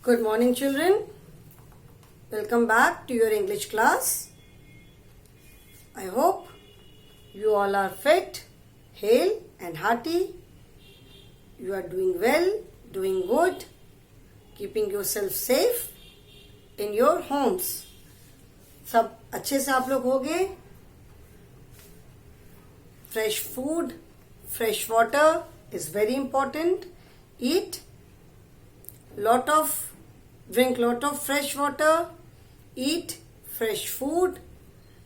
Good morning, children. Welcome back to your English class. I hope you all are fit, hale and hearty. You are doing well, doing good, keeping yourself safe in your homes. सब अच्छे से आप लोग हो गए. Fresh food, fresh water is very important. Drink lot of fresh water, eat fresh food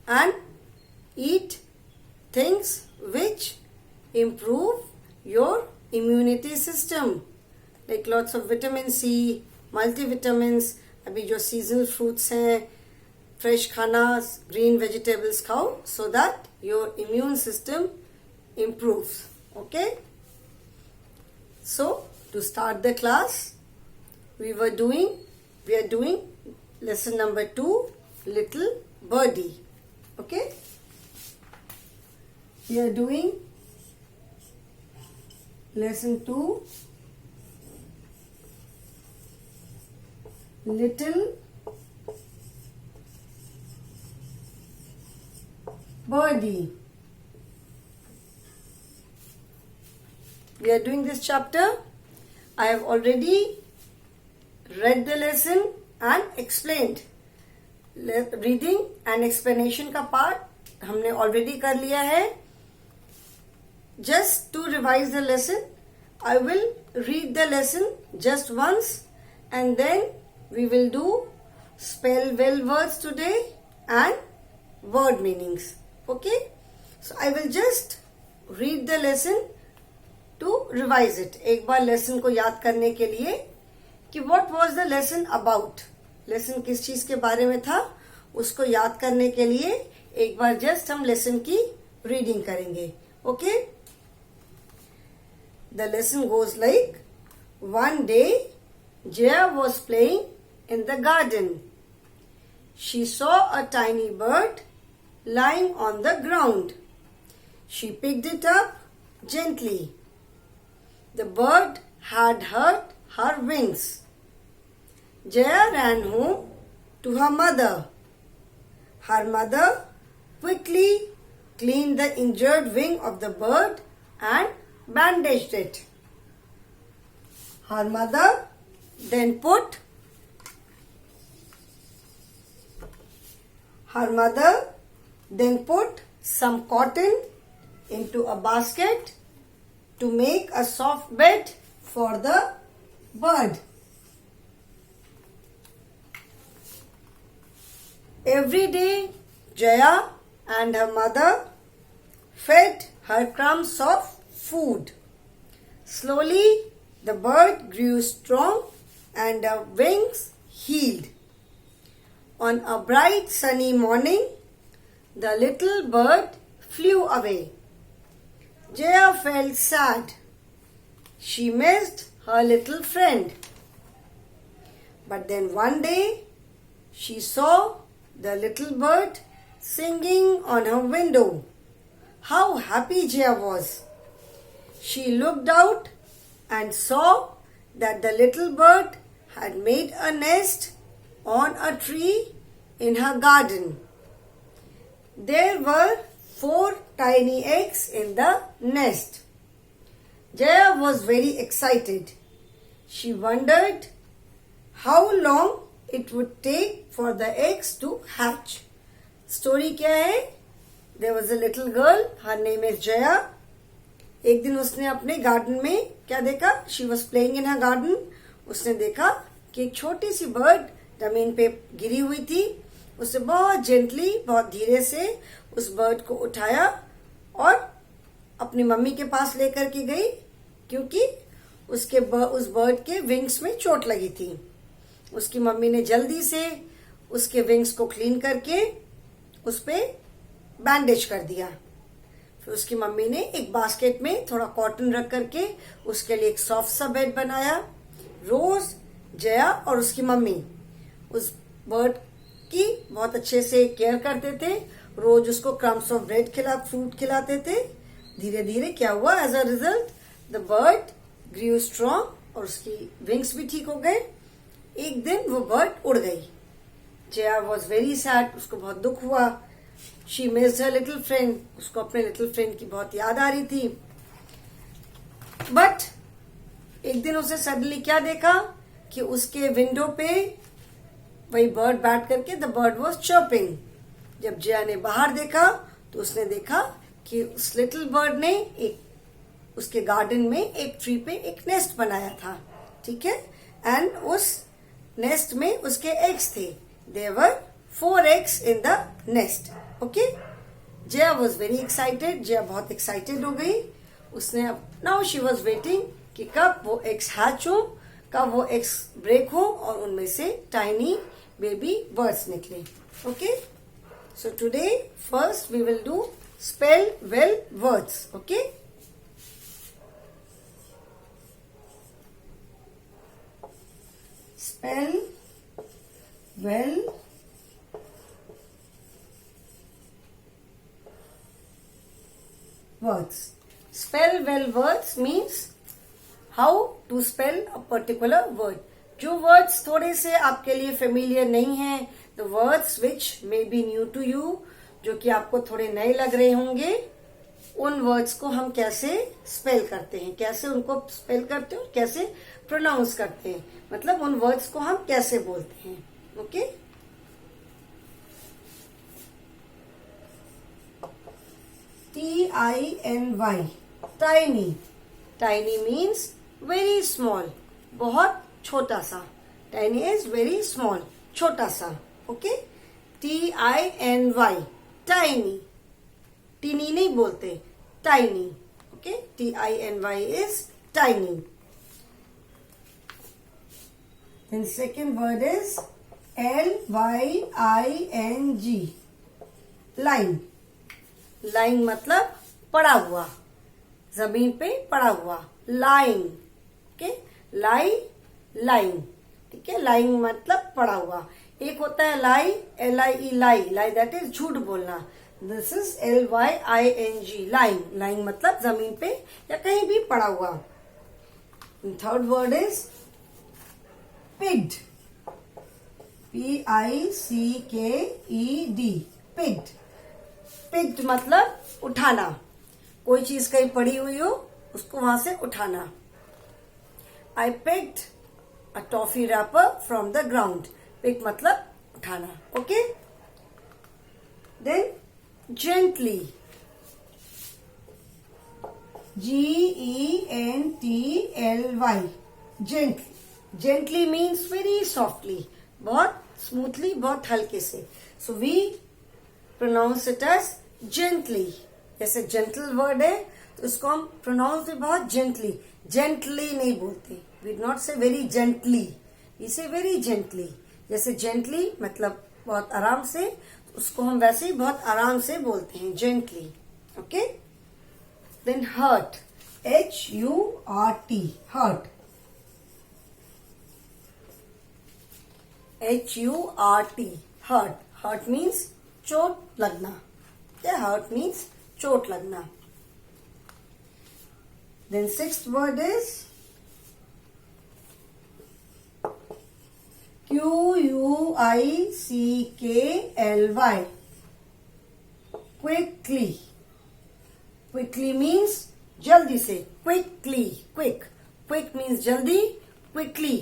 and eat things which improve your immunity system, like lots of vitamin C, multivitamins. अभी जो seasonal fruits हैं, fresh खाना, green vegetables खाओ so that your immune system improves. Okay? So, to start the class, we are doing lesson number 2, Little Birdie. Okay? We are doing lesson 2, Little Birdie. We are doing this chapter. I have already read the lesson and explained. Reading and explanation का part हमने already कर लिया है. Just to revise the lesson, I will read the lesson just once and then we will do spell well words today and word meanings. Okay? So I will just read the lesson to revise it. एक बार lesson को याद करने के लिए कि what was the lesson about? lesson किस चीज के बारे में था उसको याद करने के लिए एक बार just हम lesson की reading करेंगे. Okay? The lesson goes like, one day Jaya was playing in the garden. She saw a tiny bird lying on the ground. She picked it up gently. The bird had hurt her wings. Jaya ran home to her mother. Her mother quickly cleaned the injured wing of the bird and bandaged it. Her mother then put some cotton into a basket to make a soft bed for the bird. Every day, Jaya and her mother fed her crumbs of food. Slowly, the bird grew strong and her wings healed. On a bright sunny morning, the little bird flew away. Jaya felt sad. She missed her little friend. But then one day, she saw the little bird singing on her window. How happy Jaya was. She looked out and saw that the little bird had made a nest on a tree in her garden. There were 4 tiny eggs in the nest. Jaya was very excited. She wondered how long it would take for the eggs to hatch. Story क्या है? There was a little girl. Her name is Jaya. एक दिन उसने अपने garden में क्या देखा? She was playing in her garden. उसने देखा कि एक छोटी सी बर्ड जमीन पे गिरी हुई थी. उसने बहुत जेंटली, बहुत धीरे से उस बर्ड को उठाया और अपनी मम्मी के पास लेकर के गई क्योंकि उस बर्ड के विंग्स में चोट लगी थी. उसकी मम्मी ने जल्दी से उसके विंग्स को क्लीन करके उस पे बैंडेज कर दिया. फिर उसकी मम्मी ने एक बास्केट में थोड़ा कॉटन रख करके उसके लिए एक सॉफ्ट सा बेड बनाया. रोज जया और उसकी मम्मी उस बर्ड की बहुत अच्छे से केयर करते थे. रोज उसको क्रम्स ऑफ ब्रेड फ्रूट खिलाते थे. धीरे धीरे क्या हुआ? As a result the bird grew strong और उसकी विंग्स भी ठीक हो गए. एक दिन वो बर्ड उड़ गई। जया वॉज वेरी सैड, उसको बहुत दुख हुआ। She missed her little friend, उसको अपने लिटिल फ्रेंड की बहुत याद आ रही थी। बट एक दिन उसे सडनली क्या देखा कि उसके विंडो पे वही बर्ड बैठ करके द बर्ड वॉज चर्पिंग। जब जया ने बाहर देखा तो उसने देखा कि उस लिटिल बर्ड ने एक उसके गार्डन में एक ट्री पे एक नेस्ट बनाया था, ठीक है। एंड उस नेस्ट में उसके एग्स थे। There were 4 eggs in the nest, okay. Jaya was very excited, Jaya बहुत एक्साइटेड हो गई। उसने नाउ शी वॉज वेटिंग कि कब वो एग्स हैच हो, कब वो एग्स ब्रेक हो और उनमें से टाइनी बेबी बर्ड्स निकले, okay. So today first we will do spell well words, okay. Spell well words. Spell well words means how to spell a particular word. जो words थोड़े से आपके लिए familiar नहीं हैं, the words which may be new to you, जो कि आपको थोड़े नए लग रहे होंगे, उन वर्ड्स को हम कैसे स्पेल करते हैं, कैसे उनको स्पेल करते हैं और कैसे प्रोनाउंस करते हैं, मतलब उन वर्ड्स को हम कैसे बोलते हैं, okay. Tiny, tiny. Tiny means very small, बहुत छोटा सा। टाइनी इज वेरी स्मॉल, छोटा सा, ओके। Tiny, tiny. टीनी नहीं बोलते, tiny, okay. Tiny is tiny. Then second word is Lying, line। Line मतलब पड़ा हुआ, जमीन पे पड़ा हुआ, लाइन, ओके। लाइन, ठीक है। लाइन मतलब पड़ा हुआ। एक होता है लाई, LIE, लाई दैट इज झूठ बोलना। This is LYING, line. Line मतलब जमीन पे या कहीं भी पड़ा हुआ। Third word is पिग्ड, PICKED, पिग्ड। पिग्ड मतलब उठाना, कोई चीज कहीं पड़ी हुई हो उसको वहां से उठाना। I picked a toffee wrapper from the ground. Pick मतलब उठाना, okay. Then gently, GENTLY, gently. Gently means very softly, बहुत स्मूथली, बहुत हल्के से। So we pronounce it as gently. जैसे जेंटल वर्ड है तो इसको हम प्रोनाउंस भी बहुत जेंटली, जेंटली नहीं बोलते। वी नॉट से वेरी जेंटली, वी से वेरी जेंटली। जैसे जेंटली मतलब बहुत आराम से, उसको हम वैसे ही बहुत आराम से बोलते हैं, gently, okay. Then hurt, HURT, hurt. HURT, hurt. Hurt means चोट लगना, हर्ट मीन्स चोट लगना। Then sixth word is QUICKLY, quickly. Quickly means जल्दी से, क्विकली, क्विक। क्विक मीन्स जल्दी, क्विकली।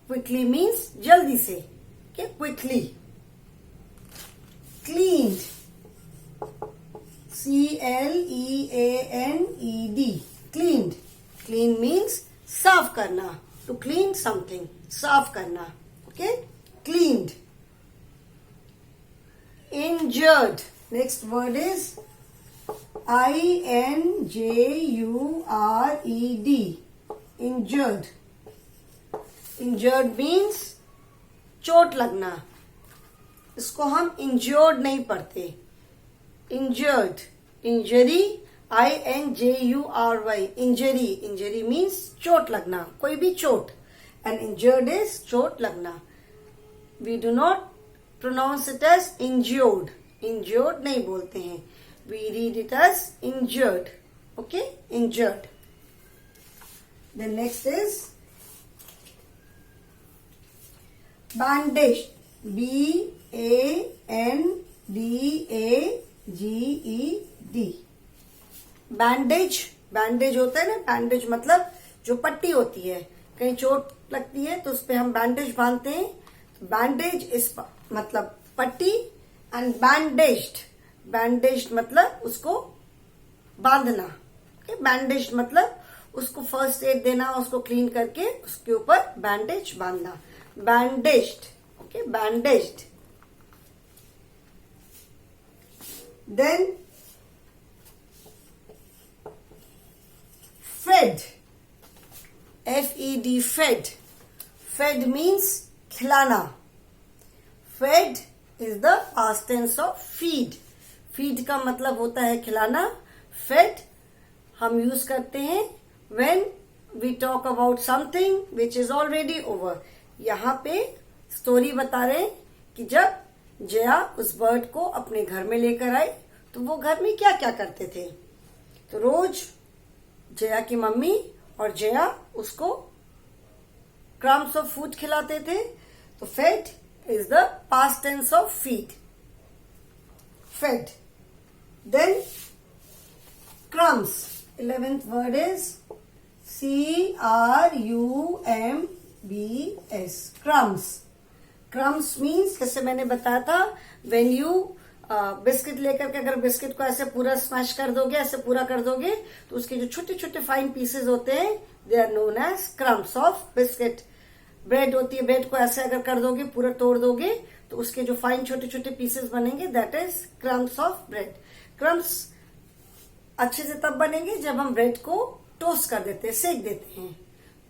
क्विकली मीन्स जल्दी से, okay? Quickly. Cleaned, CLEANED, cleaned. Clean means साफ करना, टू क्लीन समथिंग, साफ करना, okay. Cleaned. Injured, next word is INJURED, injured. Injured means चोट लगना, इसको हम इंजर्ड नहीं पढ़ते, injured. Injury, INJURY, injury. Injury means चोट लगना, कोई भी चोट, एंड इंजर्ड इज चोट लगना। We do not pronounce it as injured, injured नहीं बोलते हैं, we read it as injured, okay, injured. Then next is bandaged, bandaged. Bandage, bandage होता है ना, बैंडेज मतलब जो पट्टी होती है, कहीं चोट लगती है तो उस पे हम बैंडेज बांधते हैं। बैंडेज इस मतलब पट्टी, एंड बैंडेज्ड, बैंडेज्ड मतलब उसको बांधना। बैंडेज्ड मतलब उसको फर्स्ट एड देना, उसको क्लीन करके उसके ऊपर बैंडेज बांधना। Bandaged, okay, bandaged. Then fed, F-E-D, fed. Fed means खिलाना। Fed is the past tense of feed. Feed का मतलब होता है खिलाना। Fed हम यूज करते हैं when we talk about something which is already over. यहाँ पे स्टोरी बता रहे हैं कि जब जया उस बर्ड को अपने घर में लेकर आई तो वो घर में क्या क्या करते थे। तो रोज जया की मम्मी और जया उसको क्रम्स ऑफ फूड खिलाते थे। तो fed is the past tense of feed, fed. Then crumbs, 11th word is CRUMBS, crumbs. Crumbs means, जैसे मैंने बताया था, व्हेन यू बिस्किट लेकर के अगर बिस्किट को ऐसे पूरा स्मैश कर दोगे, ऐसे पूरा कर दोगे, तो उसके जो छोटे छोटे फाइन पीसेस होते हैं, they are known as crumbs of biscuit. Bread होती है, ब्रेड को ऐसे अगर कर दोगे, पूरा तोड़ दोगे, तो उसके जो फाइन छोटे छोटे पीसेस बनेंगे, that is crumbs of bread. Crumbs अच्छे से तब बनेंगे जब हम ब्रेड को टोस्ट कर देते हैं, सेक देते हैं,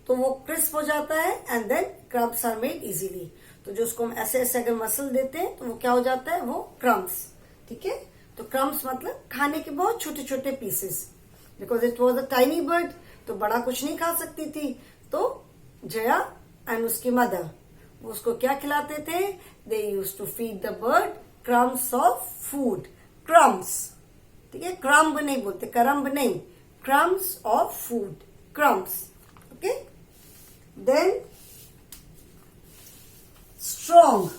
तो वो क्रिस्प हो जाता है, and then crumbs are made easily. तो जो उसको हम ऐसे ऐसे अगर मसल देते हैं तो वो क्या हो जाता है, वो क्रम्स। ठीक है, तो क्रम्स मतलब खाने के बहुत छोटे छोटे pieces. Because it was a tiny bird, तो बड़ा कुछ नहीं खा सकती थी, तो जया एंड उसकी मदर वो उसको क्या खिलाते थे, they use to feed the bird crumbs of food, crumbs. ठीक है, क्रम्ब नहीं बोलते, करम्ब नहीं, crumbs of food, crumbs. Okay, then strong,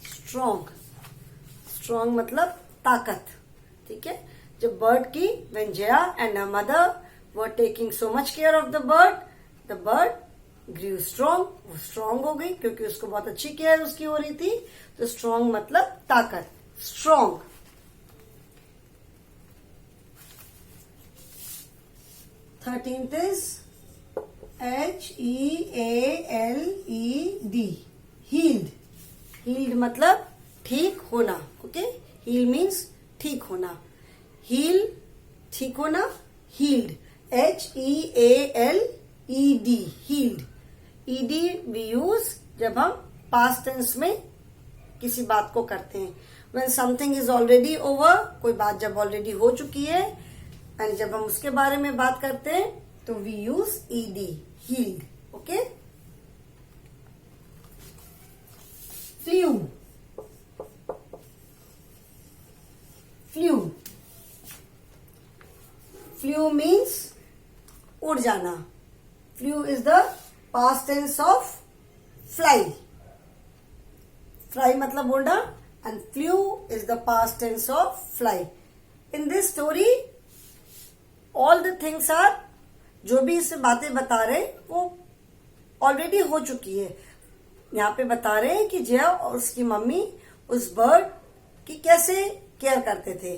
strong, strong मतलब ताकत। ठीक है, जब बर्ड की, when Jaya and her mother were taking so much care of the bird grew strong, वो स्ट्रॉन्ग हो गई क्योंकि उसको बहुत अच्छी केयर उसकी हो रही थी। तो स्ट्रॉन्ग मतलब ताकत, strong. 13th is HEALED, healed, healed मतलब ठीक होना। ओके, heal means ठीक होना, heal ठीक होना, healed, HEALED, healed। ED we use जब हम past tense में किसी बात को करते हैं। When something is already over, कोई बात जब ऑलरेडी हो चुकी है, एंड जब हम उसके बारे में बात करते हैं तो we use ED, healed। Okay, flew, flew, flew means उड़ जाना। Flew is the past tense of fly, fly मतलब उड़ना, and flew is the past tense of fly. In this story all the things are, जो भी इससे बातें बता रहे वो ऑलरेडी हो चुकी है। यहाँ पे बता रहे हैं कि जया और उसकी मम्मी उस बर्ड की कैसे केयर करते थे,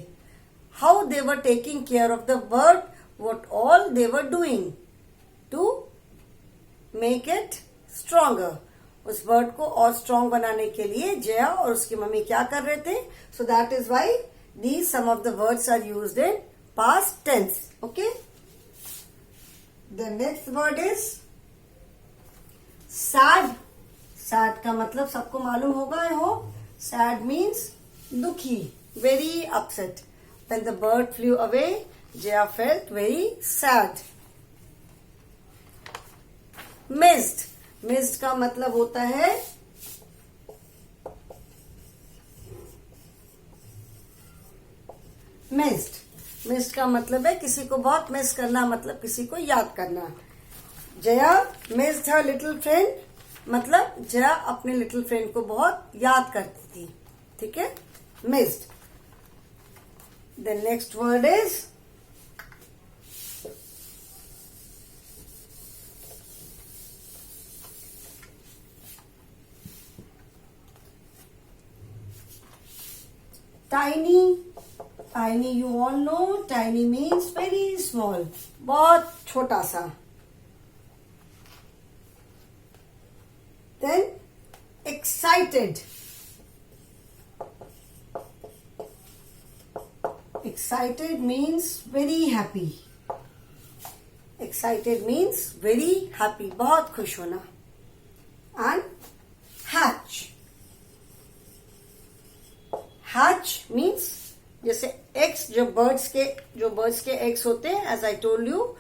how they were taking care of the bird, what all they were doing to make it stronger. उस बर्ड को और स्ट्रॉन्ग बनाने के लिए जया और उसकी मम्मी क्या कर रहे थे। So that is why these some of the words are used in past tense. Okay, the next word is sad. sad का मतलब सबको मालूम होगा, I hope. sad means दुखी, very upset. When the bird flew away, Jaya felt very sad. missed, missed का मतलब होता है मिस्ड का मतलब है किसी को बहुत मिस करना, मतलब किसी को याद करना। Jaya missed her little friend, मतलब जया अपने लिटिल फ्रेंड को बहुत याद करती थी। ठीक है, missed. The next word is tiny. Tiny, you all know, tiny means very small, बहुत छोटा सा। Then excited. Excited means very happy. Excited means very happy, बहुत खुश होना। And hatch. Hatch means जैसे एग्स, जो बर्ड्स के एग्स होते हैं, एज आई टोल्ड यू,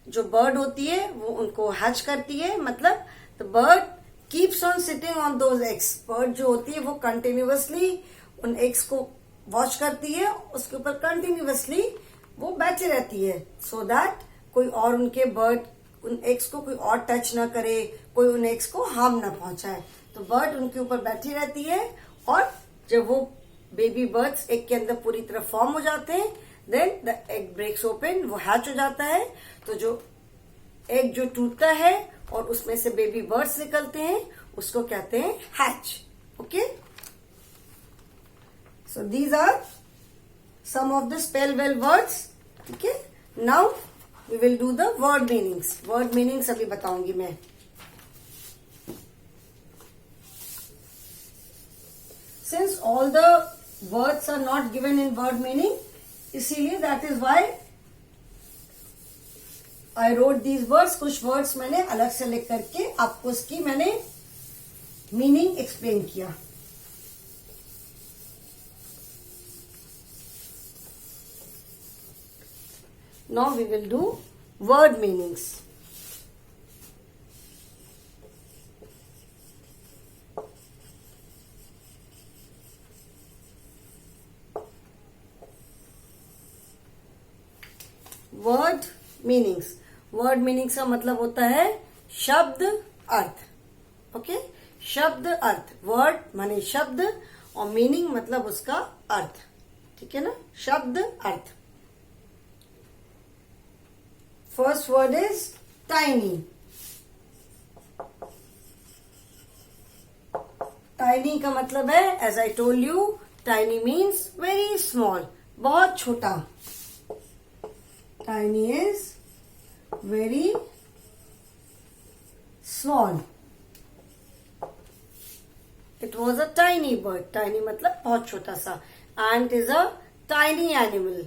जो बर्ड होती है वो उनको हैच करती है, मतलब the bird keeps on sitting on those eggs. Bird जो होती है वो कंटिन्यूअसली उन एग्स को वॉच करती है, उसके ऊपर कंटिन्यूअसली वो बैठी रहती है, सो दैट कोई और उनके बर्ड उन एग्स को कोई और टच ना करे, कोई उन एग्स को हार्म ना पहुंचाए। तो बर्ड उनके ऊपर बैठी रहती है, और जब वो बेबी बर्ड्स एग के अंदर पूरी तरह फॉर्म हो जाते हैं, then the egg breaks open, वो हैच हो जाता है। तो जो एग जो टूटता है और उसमें से बेबी बर्ड्स निकलते हैं, उसको कहते हैं hatch. Okay, so these are some of the spell well words. ठीक है, now we will do the word meanings. Word meanings अभी बताऊंगी मैं। Since all the words are not given in word meaning, इसीलिए that is why I wrote these words. कुछ words मैंने अलग से लिख करके आपको इसकी मैंने मीनिंग एक्सप्लेन किया। Now we will do word meanings. Word meanings. Word meanings का मतलब होता है शब्द अर्थ। ओके, शब्द अर्थ। वर्ड माने शब्द और मीनिंग मतलब उसका अर्थ। ठीक है ना, शब्द अर्थ। First word is tiny. Tiny का मतलब है, as I told you, tiny means very small, बहुत छोटा। Tiny is very small. It was a tiny bird. Tiny मतलब बहुत छोटा सा। Ant is a tiny animal.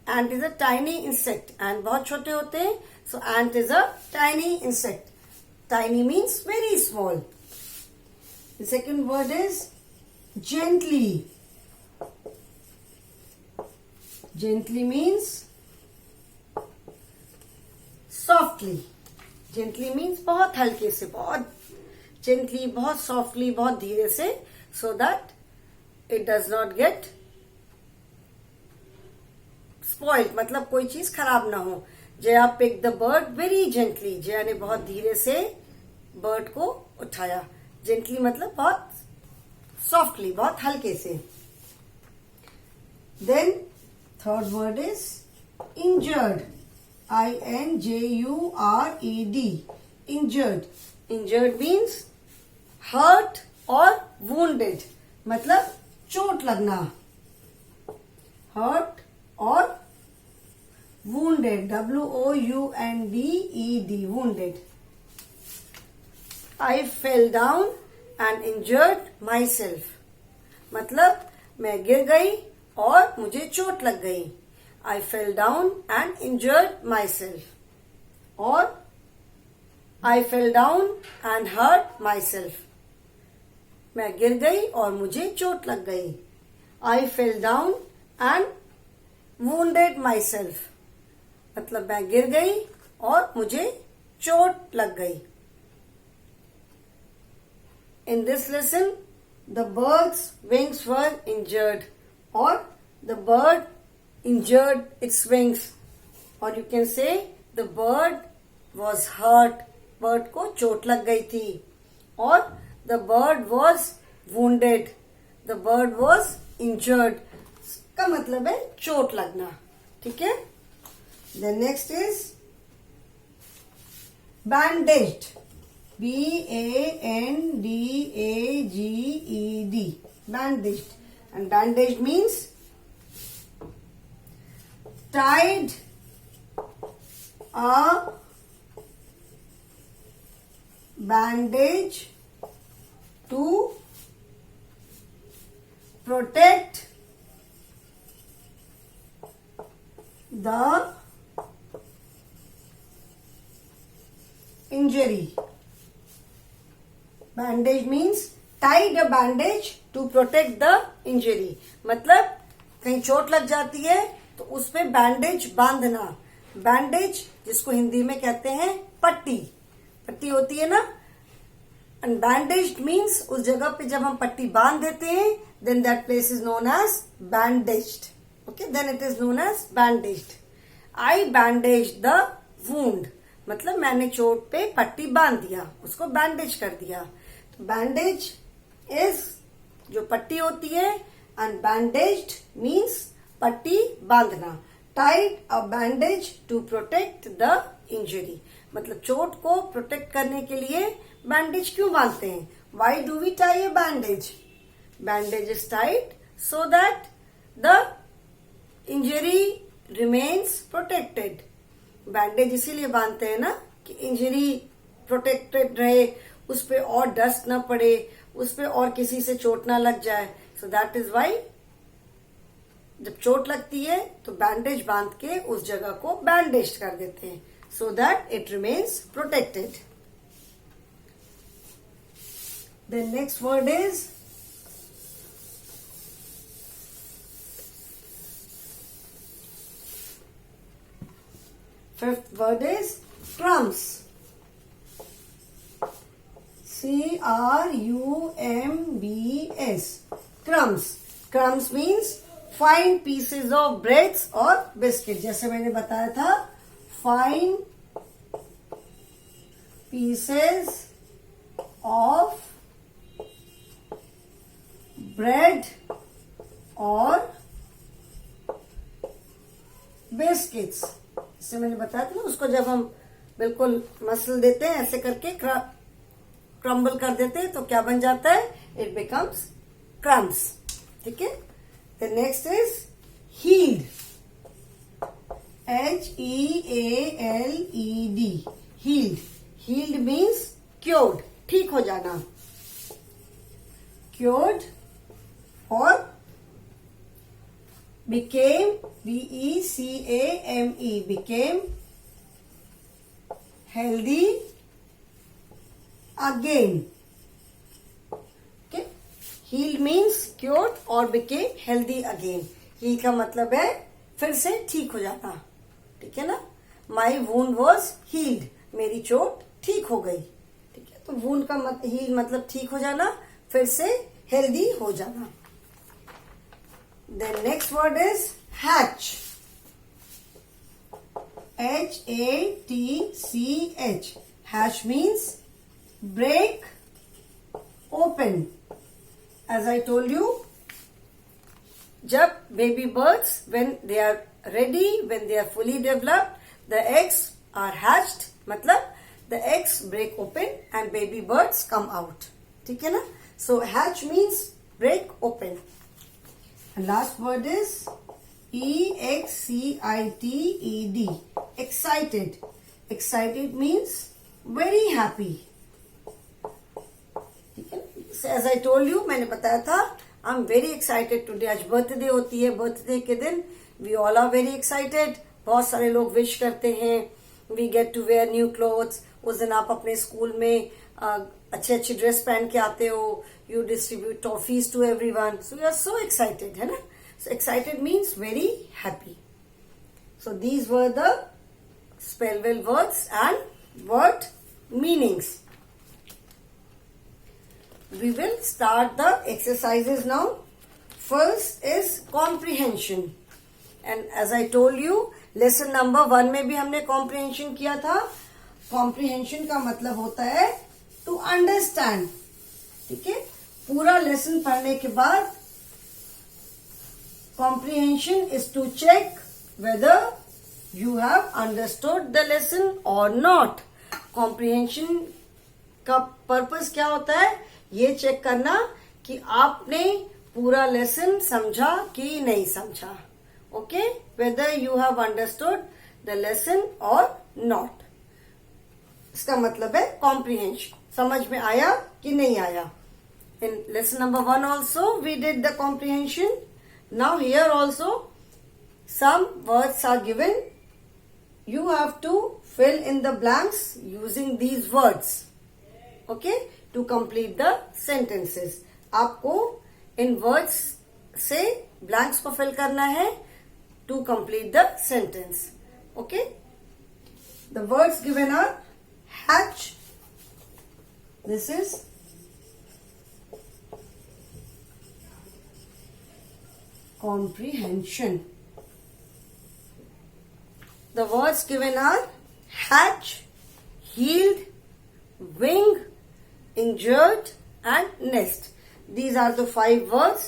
Ant is a tiny insect. Ant बहुत छोटे होते हैं, so ant is a tiny insect. Tiny means very small. The second word is gently. Gently means softly. Gently means बहुत हल्के से, बहुत gently, बहुत softly, बहुत धीरे से, so that it does not get spoiled, मतलब कोई चीज खराब ना हो। Jaya pick the bird very gently. Jaya ने बहुत धीरे से बर्ड को उठाया। जेंटली मतलब बहुत सॉफ्टली, बहुत हल्के से। Then third word is injured. INJURED, injured. Injured means hurt or wounded, मतलब चोट लगना। hurt or wounded, WOUNDED, wounded. I fell down and injured myself, मतलब मैं गिर गई और मुझे चोट लग गई। I fell down and injured myself. Or I fell down and hurt myself. मैं गिर गई और मुझे चोट लग गई। I fell down and wounded myself. मतलब मैं गिर गई और मुझे चोट लग गई। In this lesson, the bird's wings were injured, or the bird injured its wings, or you can say the bird was hurt. bird को चोट लग गई थी. और the bird was wounded. the bird was injured. का मतलब है चोट लगना. ठीक है. Then next is bandaged. bandaged. bandaged. And bandaged means tied a bandage to protect the injury. Bandage means tied a bandage to protect the injury. मतलब कहीं चोट लग जाती है तो उस पे बैंडेज बांधना. बैंडेज जिसको हिंदी में कहते हैं पट्टी. पट्टी होती है ना. एंड बैंडेज मीन्स उस जगह पे जब हम पट्टी बांध देते हैं then that place is known as bandaged. Okay, then it is known as bandaged. I bandage the wound. मतलब मैंने चोट पे पट्टी बांध दिया, उसको बैंडेज कर दिया. तो बैंडेज इज जो पट्टी होती है एंड बैंडेज्ड मीन्स पट्टी बांधना. Tied a bandage to protect the injury. मतलब चोट को प्रोटेक्ट करने के लिए बैंडेज क्यों बांधते हैं? Why do we tie a bandage? Bandage is tied so that the injury remains protected. Bandage इसीलिए बांधते हैं ना कि इंजरी प्रोटेक्टेड रहे, उस पे और डस्ट ना पड़े, उस पे और किसी से चोट ना लग जाए. सो दैट इज वाई जब चोट लगती है तो बैंडेज बांध के उस जगह को बैंडेज कर देते हैं सो that it remains protected. The next word is fifth word is crumbs. C-R-U-M-B-S. Crumbs. Crumbs means fine pieces of breads or biscuit. जैसे मैंने बताया था fine pieces of bread or biscuits. जैसे मैंने बताया था ना, उसको जब हम बिल्कुल मसल देते हैं ऐसे करके क्रम्बल कर देते हैं तो क्या बन जाता है? It becomes crumbs. ठीक है. The next is healed. H-E-A-L-E-D. Healed. Healed means cured, ठीक हो जाना. क्योर्ड और became, B-E-C-A-M-E, became healthy again. Okay, healed means cured or became healthy again. heal का मतलब है फिर से ठीक हो जाना. ठीक है ना. My wound was healed. मेरी चोट ठीक हो गई. ठीक है. तो wound का heal मतलब ठीक हो जाना, फिर से healthy हो जाना. The next word is hatch. H-A-T-C-H. Hatch means break open. As I told you, जब baby birds, when they are ready, when they are fully developed, the eggs are hatched. मतलब the eggs break open and baby birds come out. ठीक है ना. So hatch means break open. And last word is E-X-C-I-T-E-D. Excited. Excited means very happy. ठीक है. As I told you, मैंने बताया था I'm very excited today. आज birthday होती है. बर्थडे के दिन we all are very excited. बहुत सारे लोग विश करते हैं. We get to wear new clothes. उस दिन आप अपने स्कूल में अच्छे अच्छे ड्रेस पहन के आते हो. You distribute toffees to everyone. So you are so excited, है ना? So excited means very happy. So these were the spell-well words and word meanings. We will start the exercises now. First is comprehension. And as I told you lesson number 1 में भी हमने comprehension किया था. Comprehension का मतलब होता है to understand. ठीक है, पूरा लेसन पढ़ने के बाद comprehension is to check whether you have understood the lesson और नॉट. कॉम्प्रिहेंशन का पर्पस क्या होता है? ये चेक करना कि आपने पूरा लेसन समझा कि नहीं समझा. Okay, weather you have understood the lesson और नॉट. इसका मतलब है कॉम्प्रिहेंशन. समझ में आया कि नहीं आया? In lesson number 1 also we did the comprehension. Now here also some words are given. You have to fill in the blanks using these words. Okay, to complete the sentences. आपको इन words से blanks को fill करना है to complete the sentence. Okay. The words given are hatch. This is comprehension. The words given are hatch, healed, wing, injured and nest. These are the 5 words,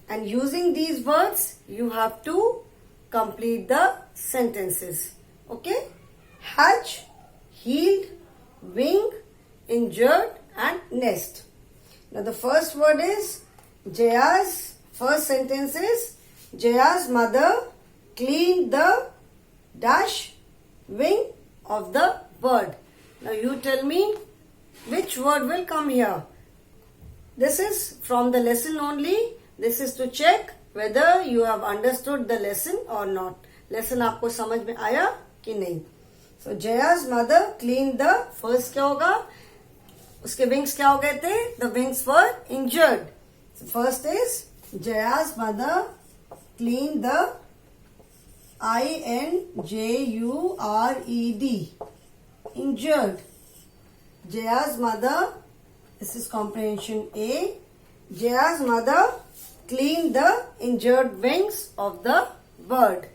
and using these words you have to complete the sentences. Okay? Hatch, healed, wing, injured and nest. Now the first word is Jaya's. First sentence is Jaya's mother cleaned the dash wing of the bird. Now you tell me which word will come here. This is from the lesson only. This is to check whether you have understood the lesson or not. Lesson आपको समझ में आया कि नहीं? So Jaya's mother cleaned the. First क्या होगा? उसके wings क्या हो गए थे? The wings were injured. So first is Jaya's mother cleaned the injured. Injured. Jaya's mother, this is comprehension A. Jaya's mother cleaned the injured wings of the bird.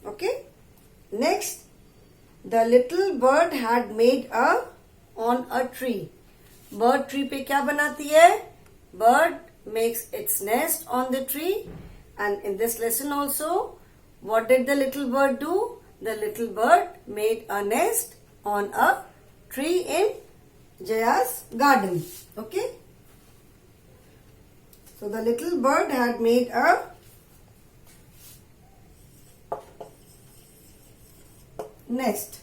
Okay. Next, the little bird had made on a tree. Bird tree पे क्या बनाती है? Bird makes its nest on the tree. And in this lesson also, what did the little bird do? The little bird made a nest on a tree in Jaya's garden. Okay. So the little bird had made a nest.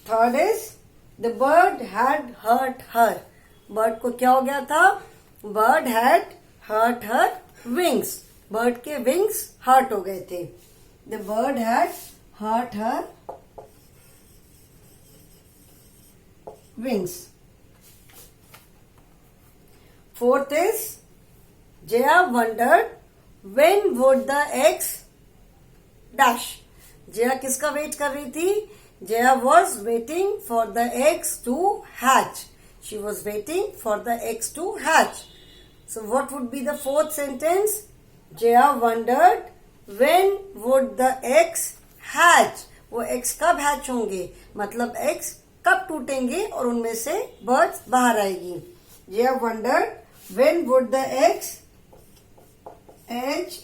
Third is the bird had hurt her. Bird को क्या हो गया था? Bird had hurt her wings. Bird के wings hurt हो गए थे. The bird had hurt her wings. Fourth is Jaya wondered when would the eggs dash. Jaya किसका वेट कर रही थी? Jaya was waiting for the eggs to hatch. She was waiting for the eggs to hatch. So what would be the fourth sentence? Jaya wondered when would the eggs hatch. वो eggs कब hatch होंगे? मतलब eggs कब टूटेंगे और उनमें से birds बाहर आएगी. Jaya wondered when would the eggs hatch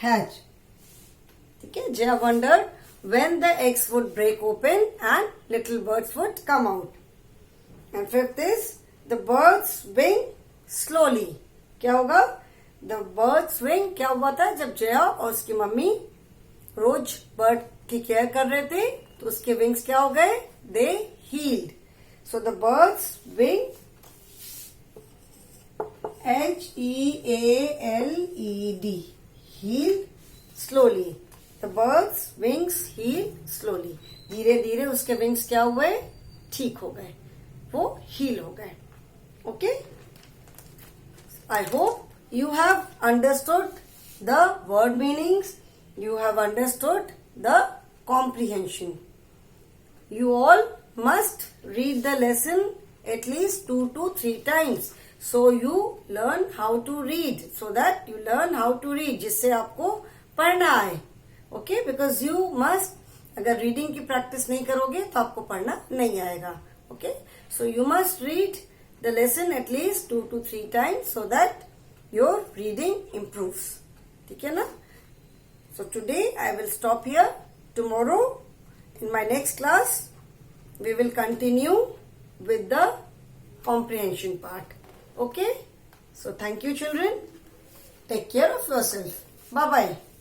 hatch. ठीक है? Jaya wondered when the eggs would break open and little birds would come out. And fifth is the birds wing slowly. क्या होगा? The birds wing क्या हुआ था? जब जया और उसकी मम्मी रोज बर्ड की केयर कर रहे थे तो उसके विंग्स क्या हो गए? They healed. So the birds wing HEALED heal slowly. The birds wings heal slowly. धीरे धीरे उसके विंग्स क्या हुए? ठीक हो गए, वो हील हो गए. Okay, I hope you have understood the word meanings. You have understood the comprehension. You all must read the lesson at least 2 to 3 times So you learn how to read. So that you learn how to read. जिससे आपको पढ़ना आए. Okay? Because you must, अगर reading की practice नहीं करोगे तो आपको पढ़ना नहीं आएगा. Okay? So you must read the lesson at least 2 to 3 times so that your reading improves. ठीक है ना? So today I will stop here. Tomorrow in my next class we will continue with the comprehension part. Okay? So thank you children. Take care of yourself. Bye bye.